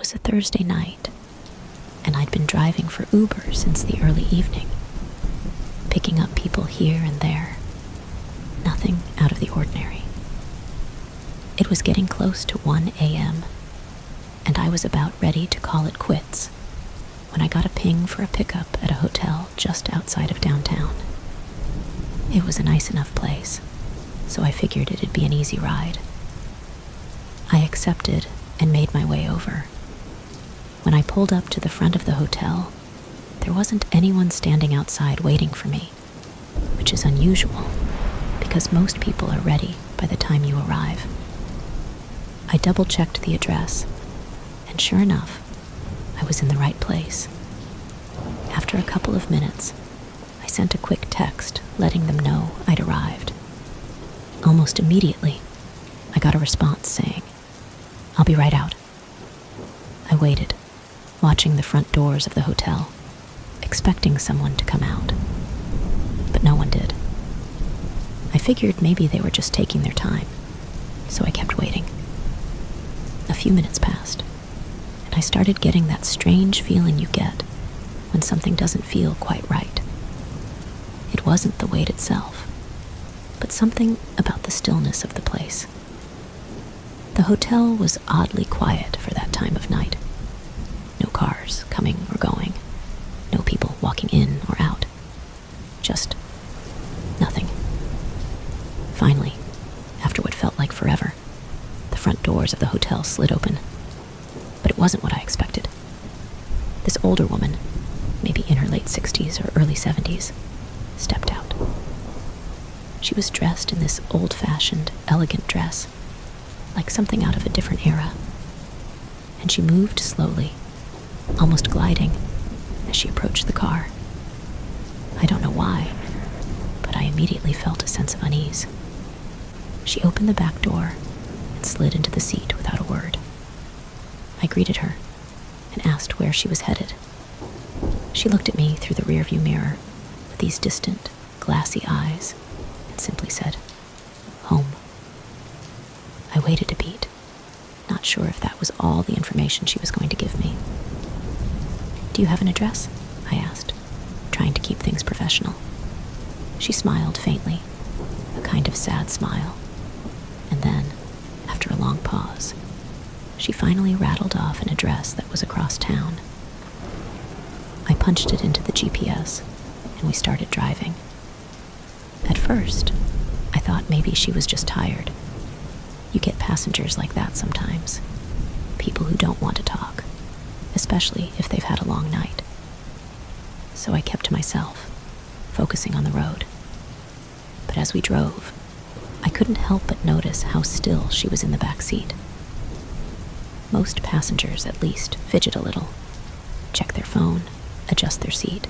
was a Thursday night, and I'd been driving for Uber since the early evening, picking up people here and there. Nothing out of the ordinary. It was getting close to 1 a.m., and I was about ready to call it quits when I got a ping for a pickup at a hotel just outside of downtown. It was a nice enough place, so I figured it'd be an easy ride. I accepted and made my way over. When I pulled up to the front of the hotel, there wasn't anyone standing outside waiting for me, which is unusual because most people are ready by the time you arrive. I double-checked the address, and sure enough, I was in the right place. After a couple of minutes, I sent a quick text letting them know I'd arrived. Almost immediately, I got a response saying, "I'll be right out." I waited, watching the front doors of the hotel, expecting someone to come out. But no one did. I figured maybe they were just taking their time, so I kept waiting. A few minutes passed, and I started getting that strange feeling you get when something doesn't feel quite right. It wasn't the wait itself, but something about the stillness of the place. The hotel was oddly quiet for that time of night. No cars coming or going, no people walking in or out. Just nothing. Finally, after what felt like forever, the front doors of the hotel slid open. But it wasn't what I expected. This older woman, maybe in her late 60s or early 70s, stepped out. She was dressed in this old-fashioned, elegant dress, like something out of a different era. And she moved slowly, almost gliding, as she approached the car. I don't know why, but I immediately felt a sense of unease. She opened the back door and slid into the seat without a word. I greeted her and asked where she was headed. She looked at me through the rearview mirror with these distant, glassy eyes and simply said, "Home." I waited a beat, not sure if that was all the information she was going to give me. "Do you have an address?" I asked, trying to keep things professional. She smiled faintly, a kind of sad smile, and then, after a long pause, she finally rattled off an address that was across town. I punched it into the GPS, and we started driving. At first, I thought maybe she was just tired. You get passengers like that sometimes. People who don't want to talk, especially if they've had a long night. So I kept to myself, focusing on the road. But as we drove, I couldn't help but notice how still she was in the back seat. Most passengers, at least, fidget a little, check their phone, adjust their seat.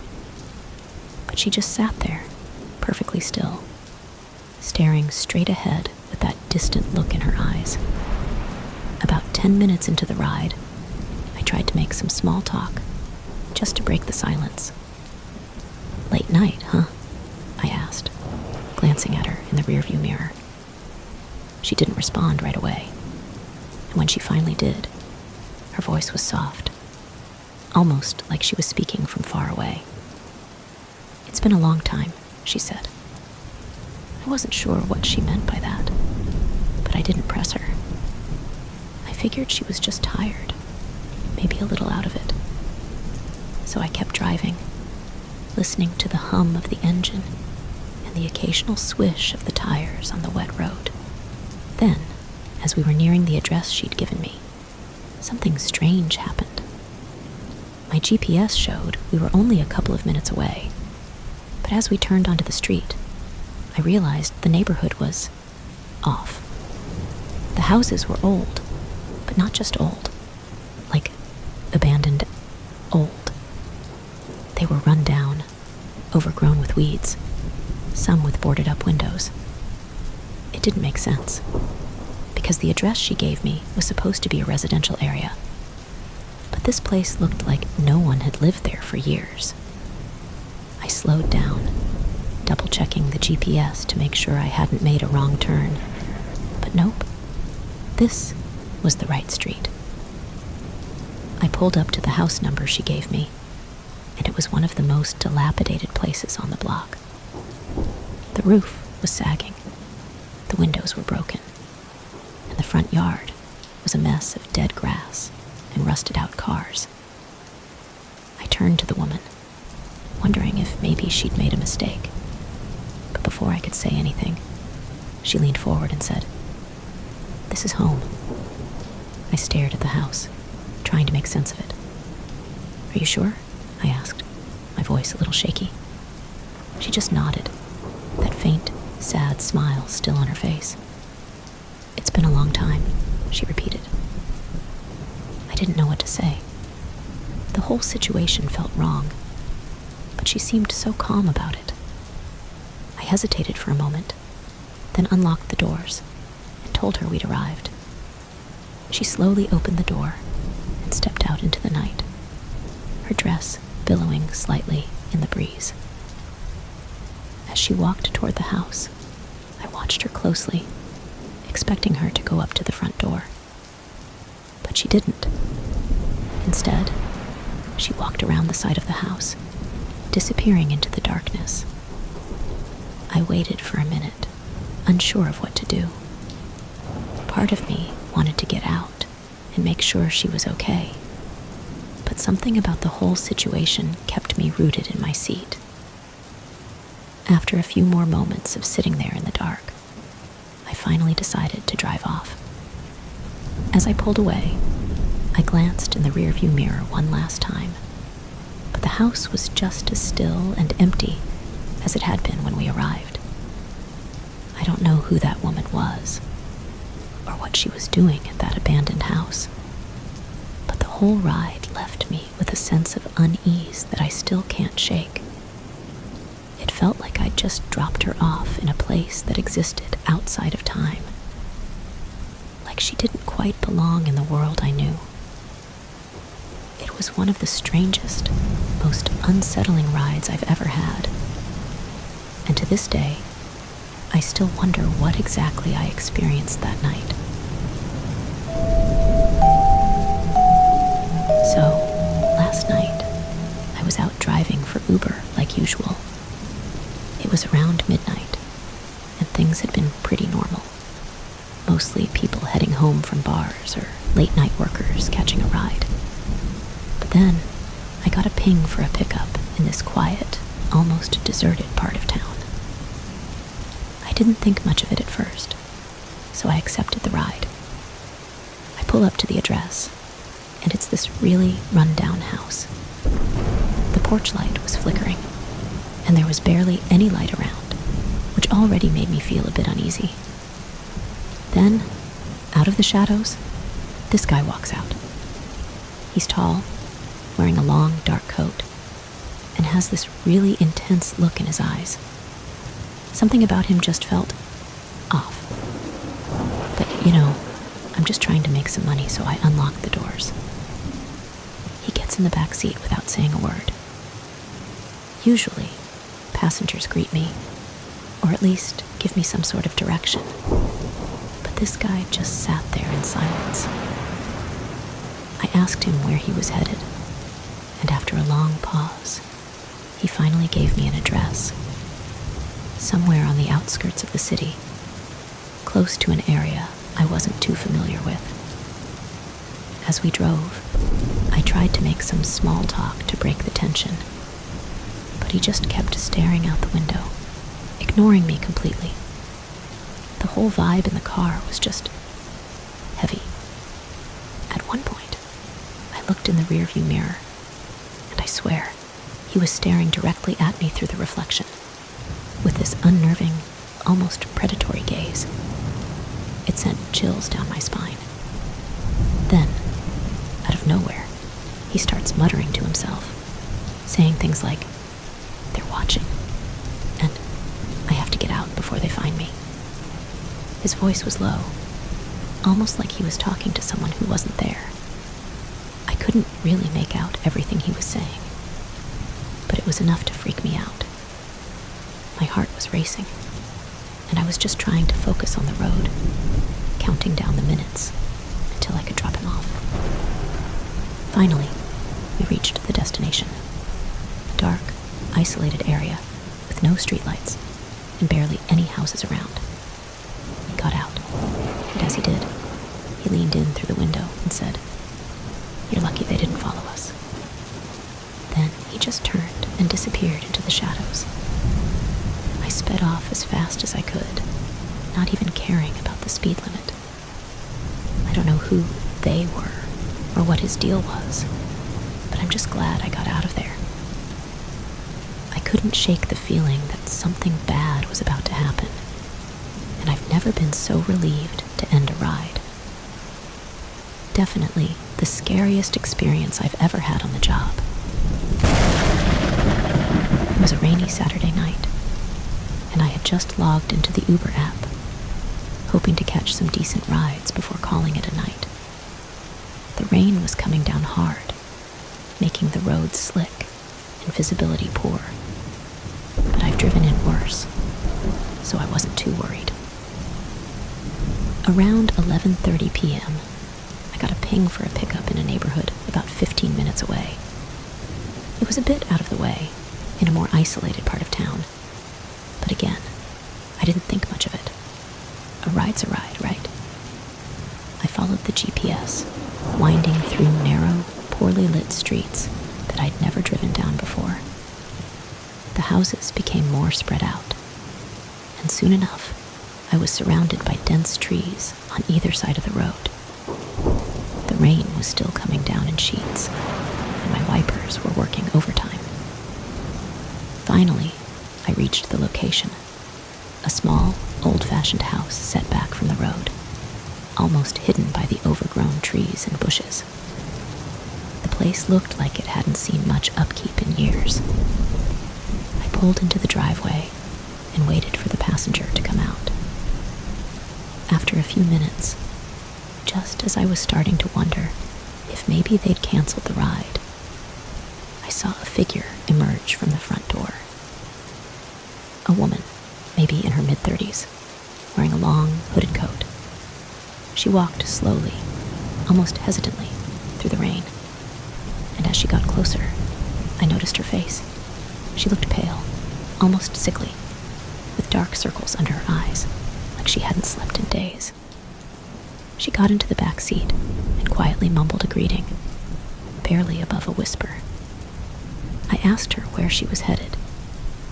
But she just sat there, perfectly still, staring straight ahead with that distant look in her eyes. About 10 minutes into the ride, I tried to make some small talk, just to break the silence. "Late night, huh?" I asked, glancing at her in the rearview mirror. She didn't respond right away, and when she finally did, her voice was soft, almost like she was speaking from far away. "It's been a long time," she said. I wasn't sure what she meant by that, but I didn't press her. I figured she was just tired, maybe a little out of it. So I kept driving, listening to the hum of the engine and the occasional swish of the tires on the wet road. Then, as we were nearing the address she'd given me, something strange happened. My GPS showed we were only a couple of minutes away, but as we turned onto the street, I realized the neighborhood was off. The houses were old, but not just old, like abandoned old. They were run down, overgrown with weeds, some with boarded up windows. It didn't make sense, because the address she gave me was supposed to be a residential area. But this place looked like no one had lived there for years. I slowed down, double-checking the GPS to make sure I hadn't made a wrong turn. But nope, this was the right street. pulled up to the house number she gave me, and it was one of the most dilapidated places on the block. The roof was sagging, the windows were broken, and the front yard was a mess of dead grass and rusted-out cars. I turned to the woman, wondering if maybe she'd made a mistake. But before I could say anything, she leaned forward and said, "This is home." I stared at the house, trying to make sense of it. "Are you sure?" I asked, my voice a little shaky. She just nodded, that faint, sad smile still on her face. "It's been a long time," she repeated. I didn't know what to say. The whole situation felt wrong, but she seemed so calm about it. I hesitated for a moment, then unlocked the doors and told her we'd arrived. She slowly opened the door and stepped out into the night, her dress billowing slightly in the breeze. As she walked toward the house, I watched her closely, expecting her to go up to the front door. But she didn't. Instead, she walked around the side of the house, disappearing into the darkness. I waited for a minute, unsure of what to do. Part of me wanted to get out and make sure she was okay, but something about the whole situation kept me rooted in my seat. After a few more moments of sitting there in the dark, I finally decided to drive off. As I pulled away, I glanced in the rearview mirror one last time, but the house was just as still and empty as it had been when we arrived. I don't know who that woman was, or what she was doing at that abandoned house, but the whole ride left me with a sense of unease that I still can't shake. It felt like I'd just dropped her off in a place that existed outside of time, like she didn't quite belong in the world I knew. It was one of the strangest, most unsettling rides I've ever had, and to this day, I still wonder what exactly I experienced that night. So, last night, I was out driving for Uber like usual. It was around midnight, and things had been pretty normal. Mostly people heading home from bars or late-night workers catching a ride. But then, I got a ping for a pickup in this quiet, almost deserted part of town. I didn't think much of it at first, so I accepted the ride. I pull up to the address, and it's this really run-down house. The porch light was flickering, and there was barely any light around, which already made me feel a bit uneasy. Then, out of the shadows, this guy walks out. He's tall, wearing a long, dark coat, and has this really intense look in his eyes. Something about him just felt off. But, I'm just trying to make some money, so I unlock the doors. He gets in the back seat without saying a word. Usually, passengers greet me, or at least give me some sort of direction. But this guy just sat there in silence. I asked him where he was headed, and after a long pause, he finally gave me an address. Somewhere on the outskirts of the city, close to an area I wasn't too familiar with. As we drove, I tried to make some small talk to break the tension, but he just kept staring out the window, ignoring me completely. The whole vibe in the car was just heavy. At one point, I looked in the rearview mirror, and I swear, he was staring directly at me through the reflection, with this unnerving, almost predatory gaze. It sent chills down my spine. Then, out of nowhere, he starts muttering to himself, saying things like, "They're watching, and I have to get out before they find me." His voice was low, almost like he was talking to someone who wasn't there. I couldn't really make out everything he was saying, but it was enough to freak me out. My heart was racing, and I was just trying to focus on the road, counting down the minutes until I could drop him off. Finally, we reached the destination. A dark, isolated area with no streetlights and barely any houses around. He got out, and as he did, he leaned in through the window and said, "You're lucky they didn't follow us." Then he just turned and disappeared into the shadows. I sped off as fast as I could, not even caring about the speed limit. I don't know who they were or what his deal was, but I'm just glad I got out of there. I couldn't shake the feeling that something bad was about to happen, and I've never been so relieved to end a ride. Definitely the scariest experience I've ever had on the job. It was a rainy Saturday night, and I had just logged into the Uber app, hoping to catch some decent rides before calling it a night. The rain was coming down hard, making the roads slick and visibility poor. But I've driven in worse, so I wasn't too worried. Around 11:30 p.m., I got a ping for a pickup in a neighborhood about 15 minutes away. It was a bit out of the way, in a more isolated part of town. But again, I didn't think much of it. A ride's a ride, right? I followed the GPS, winding through narrow, poorly lit streets that I'd never driven down before. The houses became more spread out, and soon enough, I was surrounded by dense trees on either side of the road. The rain was still coming down in sheets, and my wipers were working overtime. Finally, I reached the location, a small, old-fashioned house set back from the road, almost hidden by the overgrown trees and bushes. The place looked like it hadn't seen much upkeep in years. I pulled into the driveway and waited for the passenger to come out. After a few minutes, just as I was starting to wonder if maybe they'd canceled the ride, I saw a figure emerge from the front door. A woman, maybe in her mid-30s, wearing a long, hooded coat. She walked slowly, almost hesitantly, through the rain, and as she got closer, I noticed her face. She looked pale, almost sickly, with dark circles under her eyes, like she hadn't slept in days. She got into the back seat and quietly mumbled a greeting, barely above a whisper. I asked her where she was headed,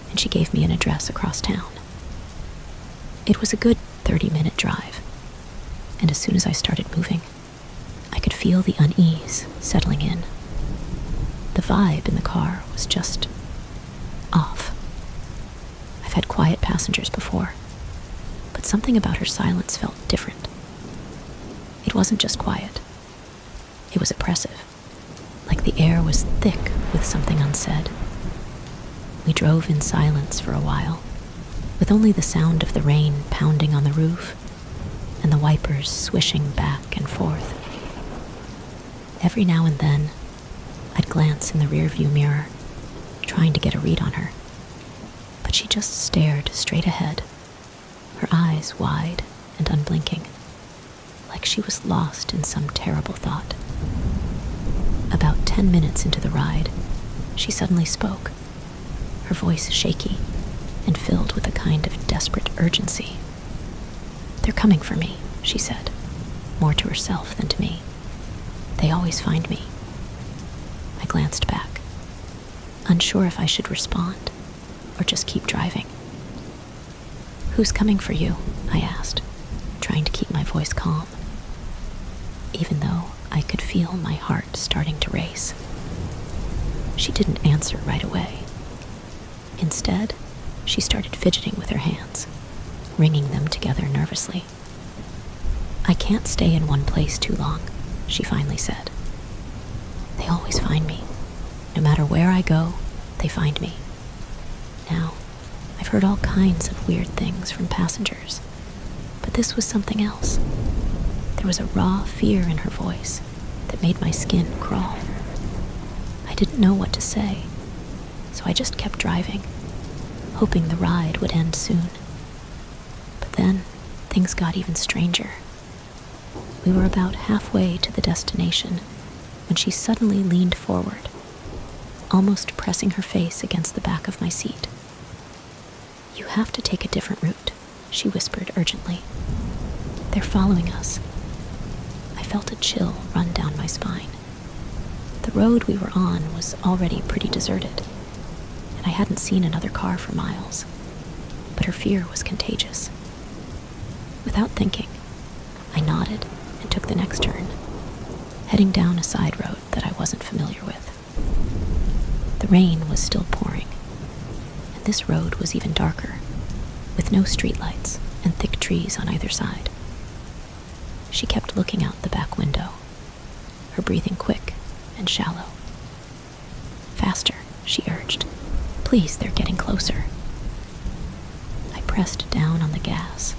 and she gave me an address across town. It was a good 30-minute drive, and as soon as I started moving, I could feel the unease settling in. The vibe in the car was just off. I've had quiet passengers before, but something about her silence felt different. It wasn't just quiet. It was oppressive, like the air was thick with something unsaid. We drove in silence for a while, with only the sound of the rain pounding on the roof and the wipers swishing back and forth. Every now and then, I'd glance in the rearview mirror, trying to get a read on her, but she just stared straight ahead, her eyes wide and unblinking, like she was lost in some terrible thought. About 10 minutes into the ride, she suddenly spoke, her voice shaky and filled with a kind of desperate urgency. "They're coming for me," she said, more to herself than to me. "They always find me." I glanced back, unsure if I should respond or just keep driving. "Who's coming for you?" I asked, trying to keep my voice calm, even though I could feel my heart starting to race. She didn't answer right away. Instead, she started fidgeting with her hands, wringing them together nervously. "I can't stay in one place too long," she finally said. "They always find me. No matter where I go, they find me. Now, I've heard all kinds of weird things from passengers, but this was something else. There was a raw fear in her voice that made my skin crawl. I didn't know what to say, so I just kept driving, hoping the ride would end soon. But then, things got even stranger. We were about halfway to the destination when she suddenly leaned forward, almost pressing her face against the back of my seat. "You have to take a different route," she whispered urgently. "They're following us." I felt a chill run down my spine. The road we were on was already pretty deserted, and I hadn't seen another car for miles, but her fear was contagious. Without thinking, I nodded and took the next turn, heading down a side road that I wasn't familiar with. The rain was still pouring, and this road was even darker, with no streetlights and thick trees on either side. She kept looking out the back window, her breathing quick and shallow. "Faster," she urged. "Please, they're getting closer." I pressed down on the gas,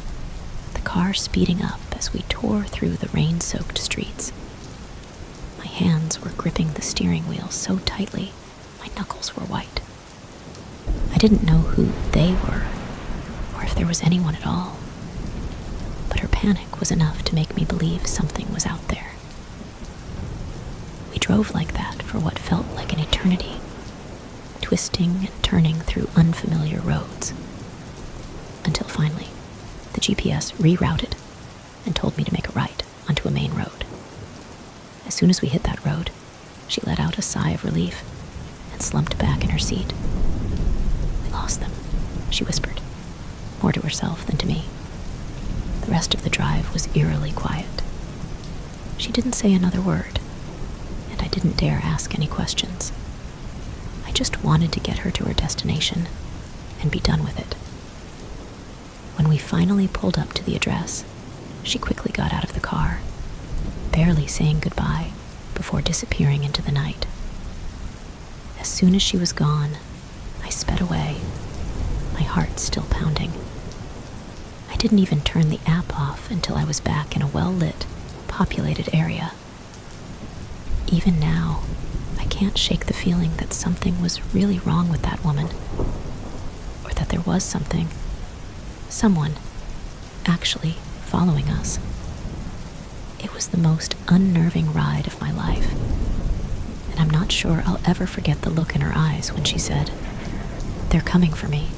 the car speeding up as we tore through the rain-soaked streets. My hands were gripping the steering wheel so tightly, my knuckles were white. I didn't know who they were, or if there was anyone at all, but her panic was enough to make me believe something was out there. We drove like that for what felt like an eternity, twisting and turning through unfamiliar roads, until finally the GPS rerouted and told me to make a right onto a main road. As soon as we hit that road, she let out a sigh of relief and slumped back in her seat. "We lost them," she whispered, more to herself than to me. The rest of the drive was eerily quiet. She didn't say another word, and I didn't dare ask any questions. I just wanted to get her to her destination and be done with it. When we finally pulled up to the address, she quickly got out of the car, barely saying goodbye before disappearing into the night. As soon as she was gone, I sped away, my heart still pounding. I didn't even turn the app off until I was back in a well-lit, populated area. Even now, I can't shake the feeling that something was really wrong with that woman, or that there was someone, actually following us. It was the most unnerving ride of my life, and I'm not sure I'll ever forget the look in her eyes when she said, "They're coming for me."